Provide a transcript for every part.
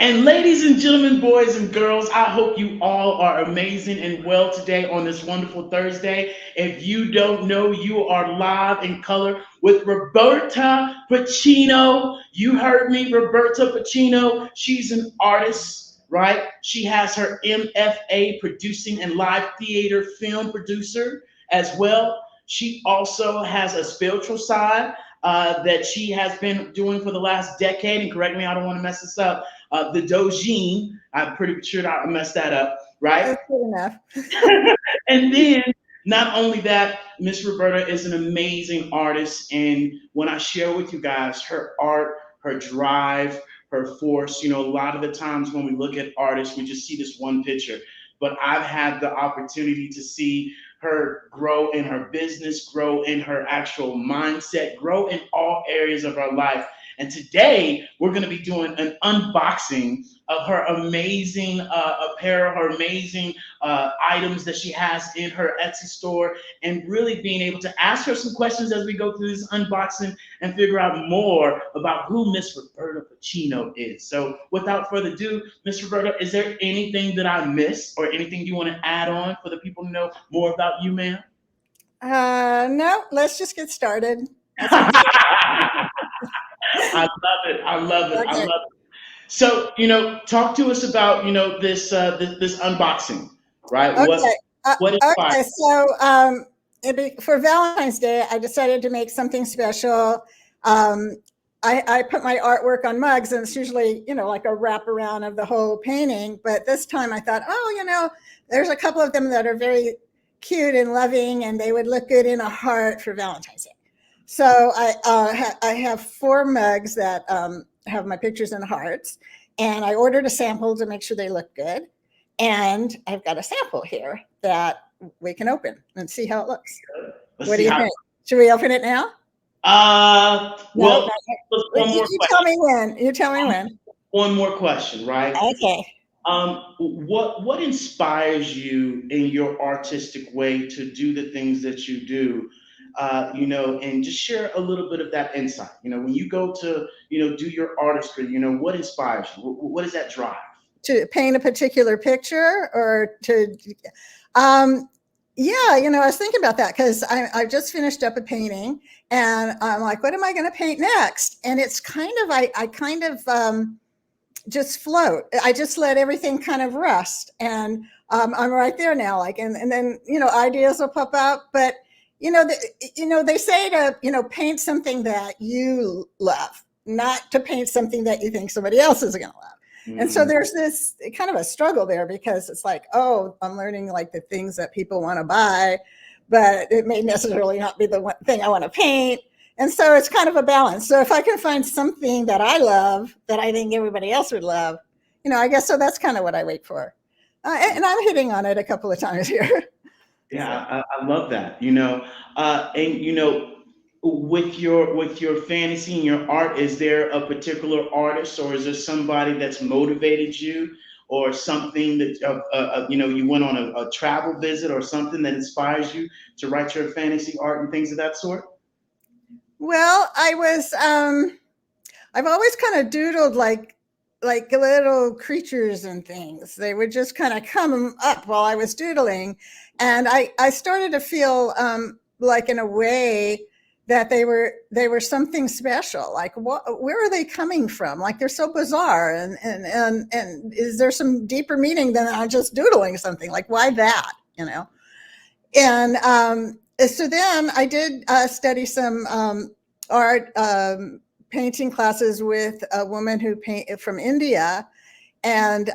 And ladies and gentlemen, boys and girls, I hope you all are amazing and well today on this wonderful Thursday. If you don't know, you are live in color with Roberta Pacino. You heard me, Roberta Pacino. She's an artist, right? She has her MFA producing and live theater film producer as well. She also has a spiritual side that she has been doing for the last decade. And correct me, I don't want to mess this up, the Dojin. I'm pretty sure I messed that up, right? That's good enough. And then not only that, Miss Roberta is an amazing artist. And when I share with you guys her art, her drive, her force, a lot of the times when we look at artists, we just see this one picture. But I've had the opportunity to see her grow in her business, grow in her actual mindset, grow in all areas of her life. And today we're going to be doing an unboxing of her amazing apparel, her amazing items that she has in her Etsy store, and really being able to ask her some questions as we go through this unboxing and figure out more about who Miss Roberta Pacino is. So without further ado, Miss Roberta, is there anything that I missed or anything you want to add on for the people to know more about you, ma'am? No, let's just get started. I love it. I love it. I Okay. love it. So, talk to us about, this unboxing, right? Okay. What inspired? Okay. So for Valentine's Day, I decided to make something special. Um, I put my artwork on mugs, and it's usually, like a wraparound of the whole painting. But this time I thought, oh, there's a couple of them that are very cute and loving, and they would look good in a heart for Valentine's Day. So I have 4 mugs that have my pictures in hearts, and I ordered a sample to make sure they look good. And I've got a sample here that we can open and see how it looks. Let's What do see you how. think? Should we open it now? No, Well, not yet. one more You tell question. me when. You tell me when. One more question, right? Okay. What inspires you in your artistic way to do the things that you do? And just share a little bit of that insight. When you go to, do your artistry, what inspires you? What is that drive? To paint a particular picture or to um yeah, I was thinking about that because I just finished up a painting, and I'm like, what am I going to paint next? And it's kind of I kind of just float. I just let everything kind of rust, and I'm right there now, like, and then ideas will pop up. But they say to paint something that you love, not to paint something that you think somebody else is going to love. And so Mhm. there's this kind of a struggle there, because it's like, oh, I'm learning like the things that people want to buy, but it may necessarily not be the one thing I want to paint. And so it's kind of a balance. So if I can find something that I love that I think everybody else would love, I guess so. That's kind of what I wait for. And I'm hitting on it a couple of times here. Yeah, So. I love that. And with your fantasy and your art, is there a particular artist, or is there somebody that's motivated you, or something that you went on a travel visit or something that inspires you to write your fantasy art and things of that sort? Well, I've always kind of doodled like little creatures and things. They would just kind of come up while I was doodling, and I started to feel like, in a way, that they were something special. Like, where are they coming from? Like, they're so bizarre, and is there some deeper meaning than I'm just doodling something? Like, why that? And so then I did study some art painting classes with a woman who paint from India, and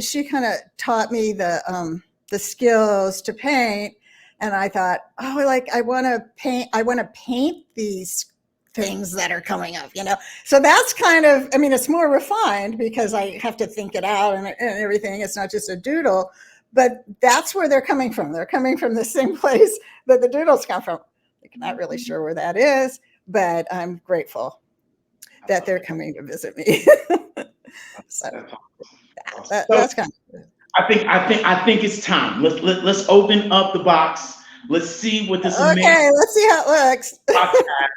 she kind of taught me the skills to paint. And I thought, oh, like, I want to paint these things that are coming up. So that's kind of, I mean, it's more refined because I have to think it out and everything. It's not just a doodle, but that's where they're coming from. They're coming from the same place that the doodles come from. I'm not really sure where that is, but I'm grateful that they're coming to visit me. So That's awesome. So that's kind of it. I think it's time. Let's open up the box. Let's see what this amazing Okay, let's see how it looks. box has.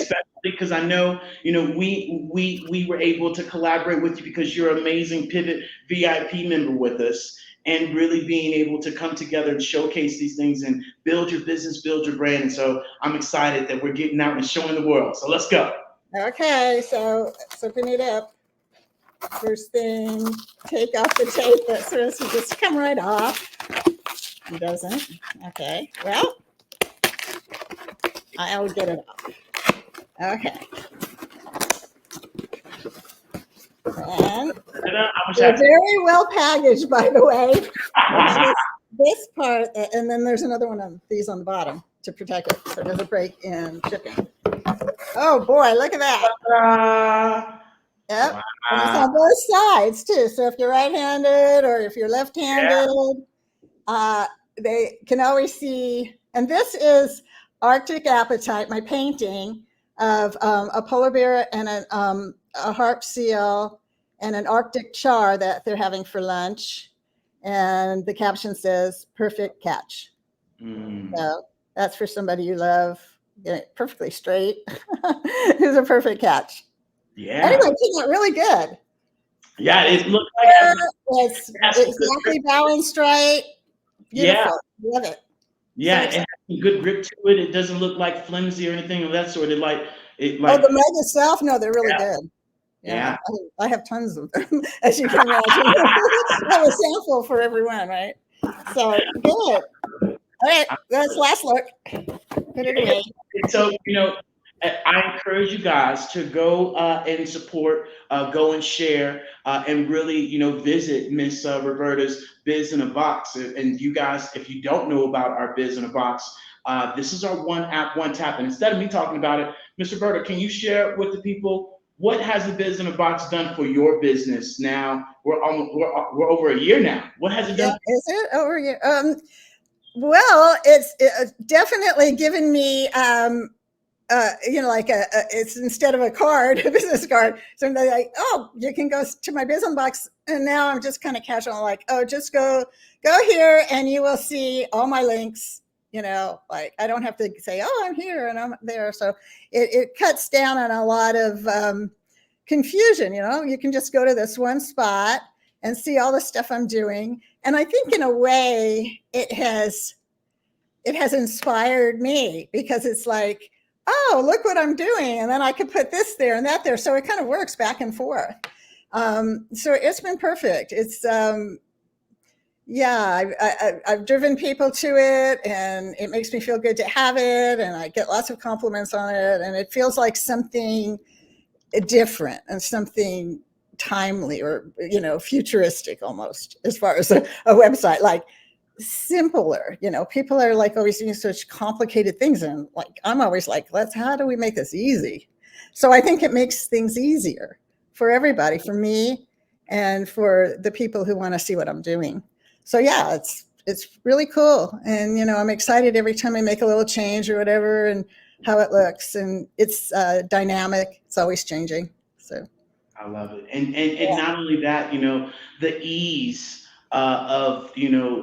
Special because I know, we were able to collaborate with you because you're an amazing Pivot VIP member with us, and really being able to come together and showcase these things and build your business, build your brand. And so I'm excited that we're getting out and showing the world. So let's go. Okay, so let's open it up. First thing, take off the tape that's supposed to just come right off. It doesn't. Okay, well, I'll get it off. Okay. And they're very well packaged, by the way. This part, and then there's another one of these on the bottom to protect it so it doesn't break in shipping. Oh boy, look at that. Yep. Wow. And it's on both sides too. So if you're right-handed or if you're left-handed, they can always see. And this is Arctic Appetite, my painting of a polar bear and a harp seal and an Arctic char that they're having for lunch. And the caption says, "Perfect catch." So that's for somebody you love. Get it perfectly straight. It's a perfect catch. Yeah. Anyway, it came out really good. Yeah, it looked like it's exactly balanced right. Beautiful. Yeah. Love it. Yeah, it has a good grip to it. It doesn't look like flimsy or anything of that sort. The mug itself, no, they're really good. Yeah. I have tons of them, as you can imagine. I have a sample for everyone, right? So good. All right, that's last look. Put it away. So, I encourage you guys to go and support, go and share, and really, visit Miss Roberta's Biz in a Box. And you guys, if you don't know about our Biz in a Box, this is our one app, one tap. And instead of me talking about it, Miss Roberta, can you share with the people what has the Biz in a Box done for your business? Now we're over a year now. What has it done? Is it over a year? Well, it's definitely given me. It's instead of a card, a business card. So they're like, oh, you can go to my business box. And now I'm just kind of casual, like, oh, just go here and you will see all my links. I don't have to say, oh, I'm here and I'm there. So it cuts down on a lot of confusion. You can just go to this one spot and see all the stuff I'm doing. And I think in a way it has inspired me because it's like, oh, look what I'm doing. And then I could put this there and that there. So it kind of works back and forth. So it's been perfect. It's, I've driven people to it and it makes me feel good to have it. And I get lots of compliments on it. And it feels like something different and something timely or, futuristic almost as far as a website, like simpler. People are like always doing such complicated things. And like, I'm always like, how do we make this easy? So I think it makes things easier for everybody, for me and for the people who want to see what I'm doing. So yeah, it's really cool. And, I'm excited every time I make a little change or whatever and how it looks. And it's dynamic. It's always changing. So I love it. And not only that, the ease of,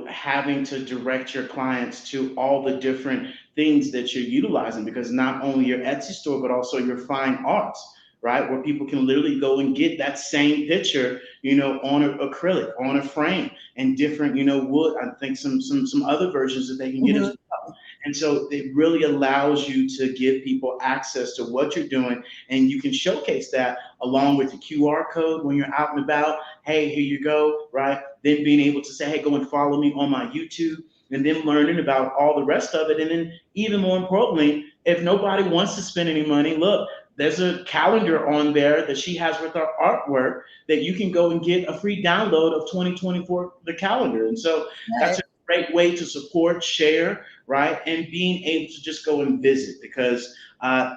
having to direct your clients to all the different things that you're utilizing, because not only your Etsy store, but also your fine arts, right? Where people can literally go and get that same picture, on an acrylic, on a frame, and different, wood. I think some other versions that they can get as well. And so it really allows you to give people access to what you're doing, and you can showcase that along with the QR code when you're out and about. Hey, here you go, right? Then being able to say, hey, go and follow me on my YouTube, and then learning about all the rest of it. And then even more importantly, if nobody wants to spend any money, look, there's a calendar on there that she has with her artwork that you can go and get a free download of 2024, the calendar. And so that's a great way to support, share, right? And being able to just go and visit, because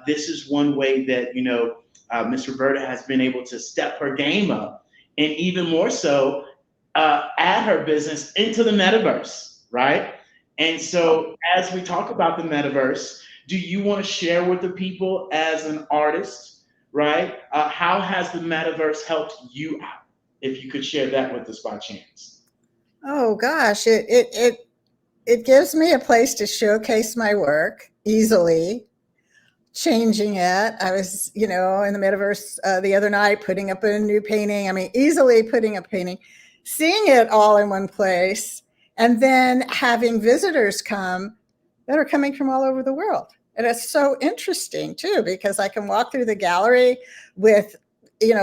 this is one way that, Miss Roberta has been able to step her game up, and even more so, add her business into the metaverse, right? And so as we talk about the metaverse, do you want to share with the people as an artist, right? How has the metaverse helped you out? If you could share that with us by chance. Oh gosh, it gives me a place to showcase my work easily, changing it. I was, in the metaverse the other night, putting up a new painting. I mean, easily putting up a painting, seeing it all in one place, and then having visitors come that are coming from all over the world. And it's so interesting too, because I can walk through the gallery with,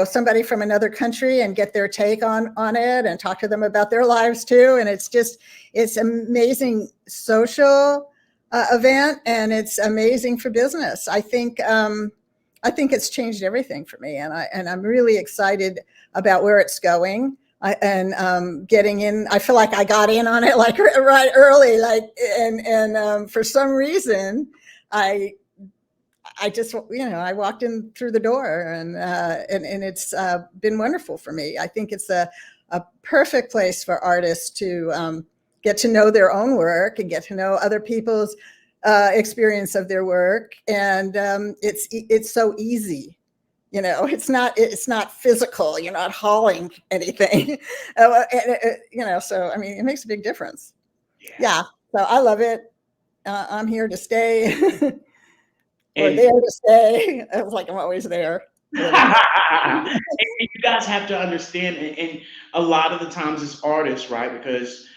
somebody from another country and get their take on it and talk to them about their lives too. And it's amazing social event, and it's amazing for business. I think it's changed everything for me, and I'm really excited about where it's going. Getting in, I feel like I got in on it like right early, and for some reason, I I just, I walked in through the door, and it's been wonderful for me. I think it's a perfect place for artists to get to know their own work and get to know other people's experience of their work. And it's so easy. It's not physical. You're not hauling anything. So I mean, it makes a big difference. Yeah. Yeah. So I love it. I'm here to stay. Or And there to stay. I was like, I'm always there. and you guys have to understand, and a lot of the times it's artists, right? Because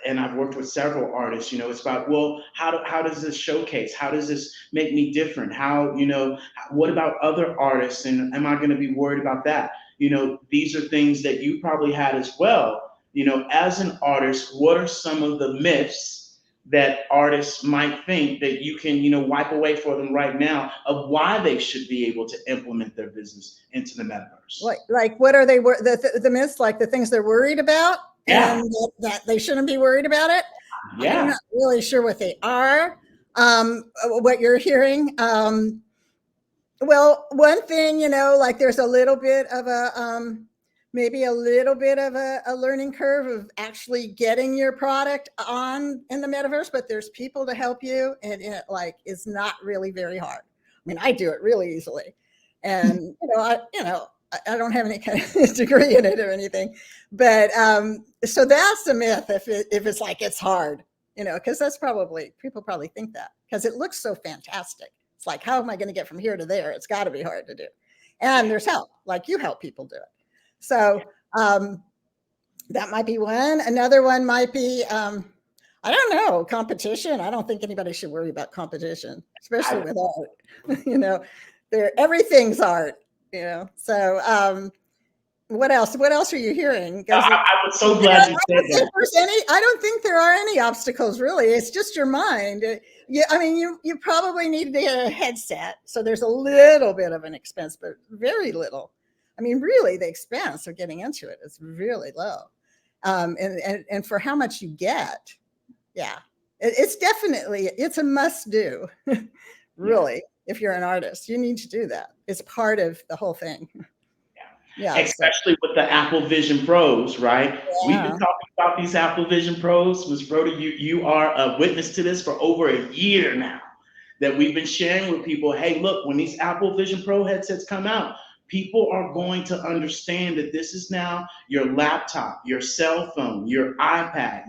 and I've worked with several artists. It's about, well, how does this showcase? How does this make me different? What about other artists? And am I going to be worried about that? These are things that you probably had as well. As an artist, what are some of the myths that artists might think that you can, wipe away for them right now of why they should be able to implement their business into the metaverse? Like what are the myths, like the things they're worried about, Yeah, and that they shouldn't be worried about it? I'm yeah. not really sure what they are. What you're hearing. Well, one thing, like there's a little bit of maybe a little bit of a learning curve of actually getting your product on in the metaverse, but there's people to help you, and it like is not really very hard. I mean, I do it really easily, and I don't have any kind of degree in it or anything, but so that's the myth. If it's like it's hard, because that's probably people probably think that because it looks so fantastic. It's like, how am I going to get from here to there? It's got to be hard to do. And there's help, like you help people do it. So that might be one. Another one might be, I don't know, competition. I don't think anybody should worry about competition, especially with art. Everything's art. So what else? What else are you hearing? I was so glad you said that. I don't think there are any obstacles really. It's just your mind. I mean, you probably need to get a headset, so there's a little bit of an expense, but very little. I mean, really, the expense of getting into it is really low, and for how much you get, yeah, it's a must do. Really, yeah. If you're an artist, you need to do that. It's part of the whole thing. Yeah, especially with the Apple Vision Pros, right? Yeah. We've been talking about these Apple Vision Pros. Ms. Rhoda, you are a witness to this for over a year now, that we've been sharing with people, hey, look, when these Apple Vision Pro headsets come out, people are going to understand that this is now your laptop, your cell phone, your iPad,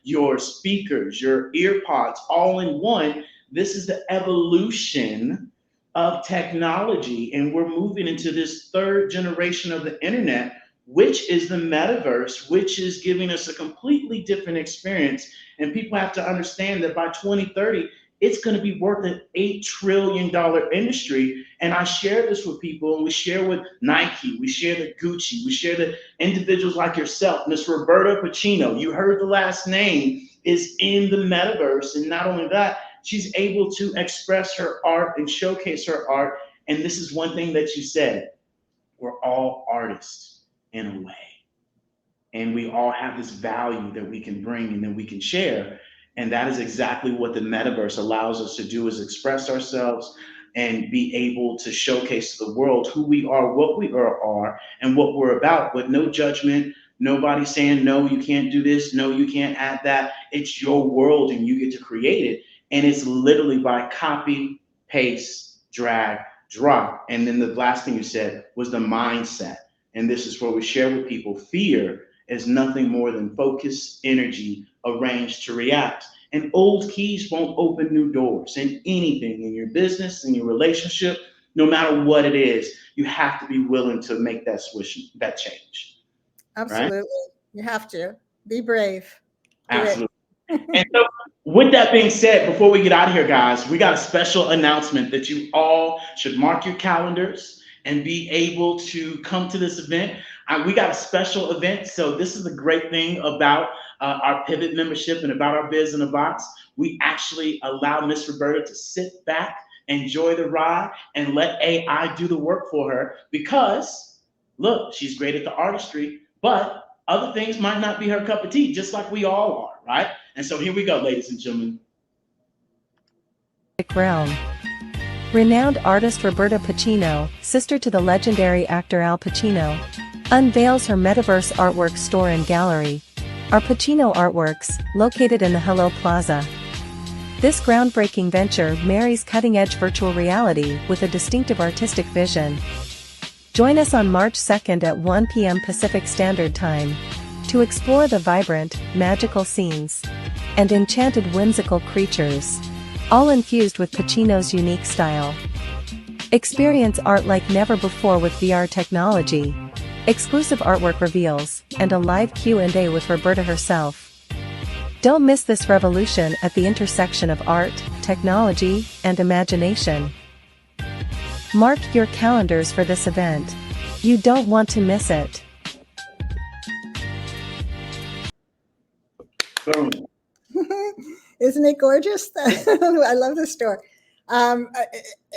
your speakers, your earpods, all in one. This is the evolution of technology, and we're moving into this third generation of the internet, which is the metaverse, which is giving us a completely different experience. And people have to understand that by 2030, it's going to be worth an $8 trillion industry. And I share this with people, and we share with Nike, we share the Gucci, we share the individuals like yourself, Miss Roberta Pacino. You heard the last name is in the metaverse. And not only that, she's able to express her art and showcase her art. And this is one thing that you said, we're all artists in a way. And we all have this value that we can bring and that we can share. And that is exactly what the metaverse allows us to do, is express ourselves and be able to showcase to the world who we are, what we are, and what we're about, with no judgment. Nobody saying, no, you can't do this. No, you can't add that. It's your world and you get to create it. And it's literally by copy, paste, drag, drop. And then the last thing you said was the mindset. And this is what we share with people. Fear is nothing more than focused energy arranged to react. And old keys won't open new doors in anything, in your business, in your relationship, no matter what it is. You have to be willing to make that switch, that change, right? Absolutely. You have to be brave. Do it. Absolutely. And so, with that being said, before we get out of here, guys, we got a special announcement that you all should mark your calendars and be able to come to this event. We got a special event. So, this is the great thing about our Pivot membership and about our Biz in a Box. We actually allow Miss Roberta to sit back, enjoy the ride, and let AI do the work for her because, look, she's great at the artistry, but other things might not be her cup of tea, just like we all are, right? And so here we go, ladies and gentlemen. Realm. Renowned artist Roberta Pacino, sister to the legendary actor Al Pacino, unveils her Metaverse artwork store and gallery. Our Pacino Artworks, located in the Hello Plaza. This groundbreaking venture marries cutting-edge virtual reality with a distinctive artistic vision. Join us on March 2nd at 1 p.m. Pacific Standard Time to explore the vibrant, magical scenes and enchanted whimsical creatures, all infused with Pacino's unique style. Experience art like never before with VR technology, exclusive artwork reveals, and a live Q&A with Roberta herself. Don't miss this revolution at the intersection of art, technology, and imagination. Mark your calendars for this event. You don't want to miss it. Boom. Isn't it gorgeous? I love the store.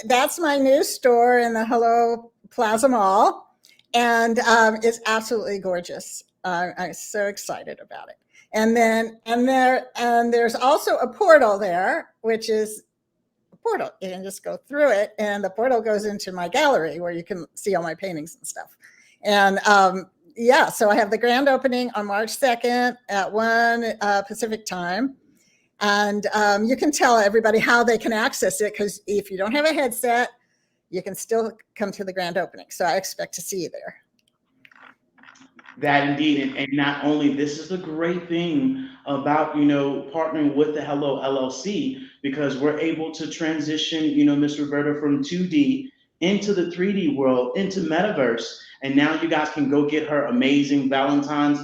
That's my new store in the Hello Plaza Mall, and it's absolutely gorgeous. I'm so excited about it. And there's also a portal there, which is a portal. You can just go through it, and the portal goes into my gallery where you can see all my paintings and stuff. And yeah, so I have the grand opening on March 2nd at 1 Pacific time. And you can tell everybody how they can access it, because if you don't have a headset, you can still come to the grand opening. So I expect to see you there. That indeed, and not only this is the great thing about partnering with the Hello LLC, because we're able to transition Miss Roberta from 2D into the 3D world, into Metaverse, and now you guys can go get her amazing Valentine's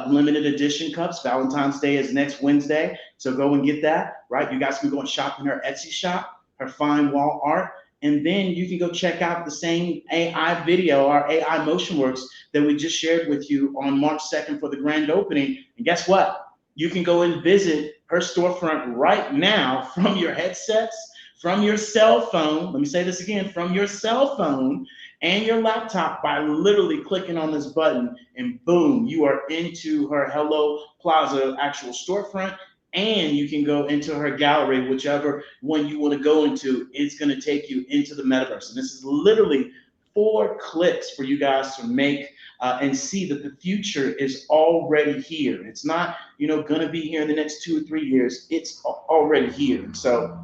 limited edition cups. Valentine's Day is next Wednesday, so go and get that. Right, you guys can go and shop in her Etsy shop, her fine wall art. And then you can go check out the same AI video, our AI motion works that we just shared with you on March 2nd for the grand opening. And guess what? You can go and visit her storefront right now from your headsets, from your cell phone. Let me say this again, from your cell phone and your laptop by literally clicking on this button, and boom, you are into her Hello Plaza actual storefront. And you can go into her gallery, whichever one you want to go into. It's going to take you into the Metaverse. And this is literally 4 clicks for you guys to make and see that the future is already here. It's not, going to be here in the next 2 or 3 years. It's already here. And so,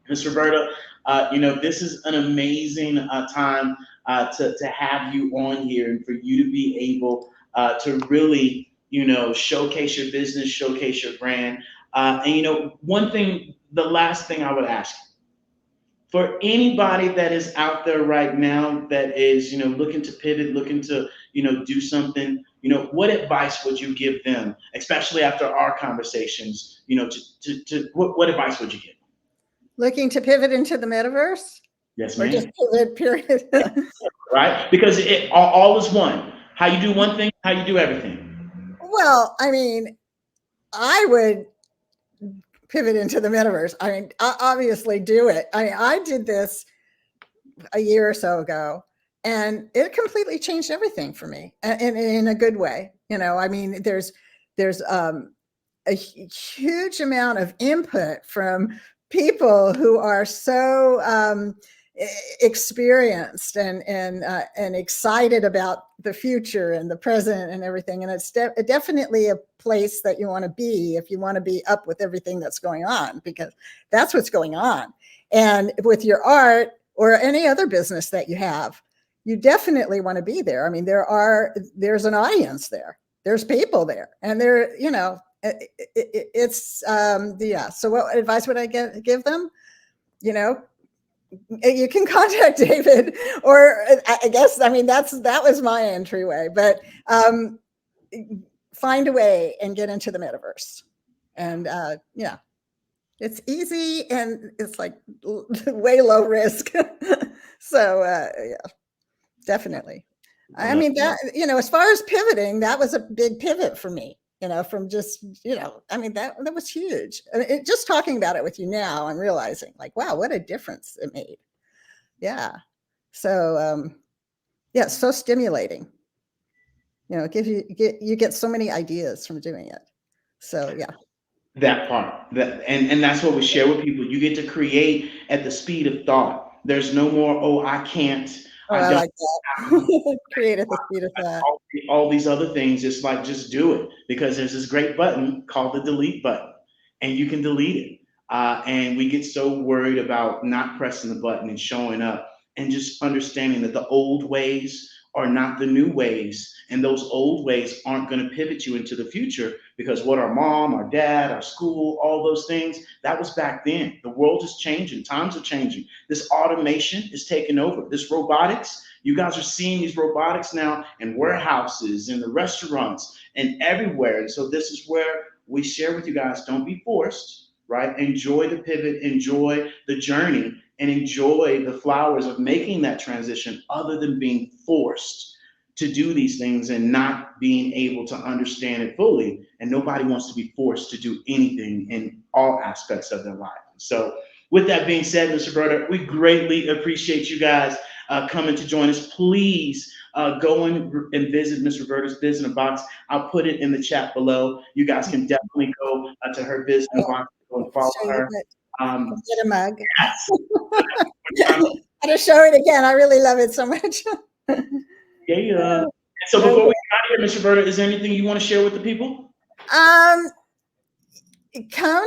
Ms. Roberta, this is an amazing time to have you on here and for you to be able to really, showcase your business, showcase your brand. And one thing, the last thing I would ask, for anybody that is out there right now that is, looking to pivot, looking to, do something, what advice would you give them, especially after our conversations, what advice would you give? Looking to pivot into the Metaverse? Yes, or ma'am. just pivot, period? Right? Because it all is one. How you do one thing, how you do everything. Well, I mean, I would pivot into the Metaverse. I mean, I obviously do it. I did this a year or so ago, and it completely changed everything for me in a good way. I mean, there's a huge amount of input from people who are so experienced and excited about the future and the present and everything. And it's definitely a place that you want to be if you want to be up with everything that's going on, because that's what's going on. And with your art or any other business that you have, you definitely want to be there. I mean, there's an audience there. There's people there, and it's yeah. So what advice would I give them? You know, you can contact David, or I guess, I mean, that was my entryway, but find a way and get into the metaverse. And yeah, it's easy and it's like way low risk. So yeah, definitely. I mean, that, you know, as far as pivoting, that was a big pivot for me, you know, from just, you know, I mean, that was huge. I mean, just talking about it with you now, I'm realizing like, wow, what a difference it made. Yeah. So yeah, it's so stimulating. You know, you get so many ideas from doing it. So yeah. That part, and that's what we share with people. You get to create at the speed of thought. There's no more, oh, I can't, Oh, I I don't like that. Create at the speed of that. all these other things. It's like, just do it, because there's this great button called the delete button, and you can delete it. And we get so worried about not pressing the button and showing up, and just understanding that the old ways are not the new ways, and those old ways aren't going to pivot you into the future, because what our mom, our dad, our school, all those things, that was back then. The world is changing, times are changing. This automation is taking over. This robotics, you guys are seeing these robotics now in warehouses, in the restaurants, and everywhere. And so this is where we share with you guys, don't be forced, right? Enjoy the pivot, enjoy the journey, and enjoy the flowers of making that transition, other than being forced to do these things and not being able to understand it fully. And nobody wants to be forced to do anything in all aspects of their life. So with that being said, Mr. Roberta, we greatly appreciate you guys coming to join us. Please go and visit Miss Roberta's Business Box. I'll put it in the chat below. You guys can definitely go to her Business Box, go and follow Show you her. get a mug. Yes. I just show it again. I really love it so much. Yeah. So before we get out of here, Miss Roberta, is there anything you want to share with the people? Come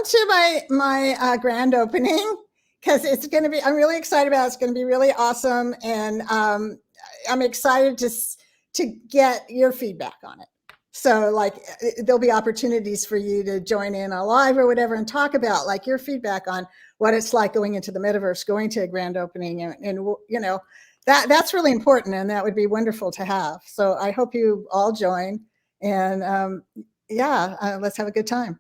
to my grand opening, because it's going to be, I'm really excited about it. It's going to be really awesome. And I'm excited to get your feedback on it. So like there'll be opportunities for you to join in on live or whatever and talk about like your feedback on what it's like going into the metaverse, going to a grand opening, and you know, that's really important, and that would be wonderful to have. So I hope you all join, and yeah, let's have a good time.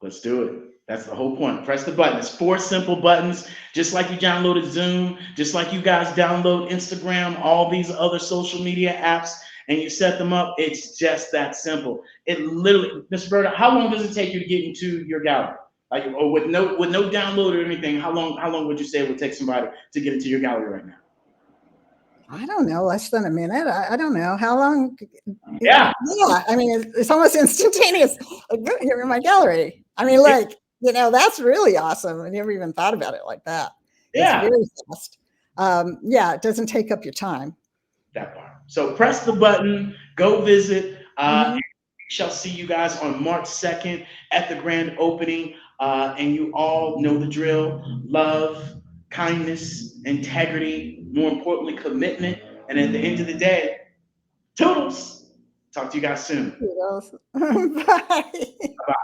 Let's do it. That's the whole point. Press the button. It's 4 simple buttons, just like you downloaded Zoom, just like you guys download Instagram, all these other social media apps, and you set them up. It's just that simple. It literally, Mr. Roberta, how long does it take you to get into your gallery? Like, or with no download or anything, how long would you say it would take somebody to get into your gallery right now? I don't know, less than a minute. I don't know how long. Yeah. Yeah. I mean, it's almost instantaneous. Like, you're in my gallery. I mean, like, you know, that's really awesome. I never even thought about it like that. Yeah. It's very fast. Yeah, it doesn't take up your time. That part. So press the button, go visit. We shall see you guys on March 2nd at the grand opening. And you all know the drill: love, kindness, integrity, more importantly, commitment. And at the end of the day, toodles. Talk to you guys soon. Bye. Bye.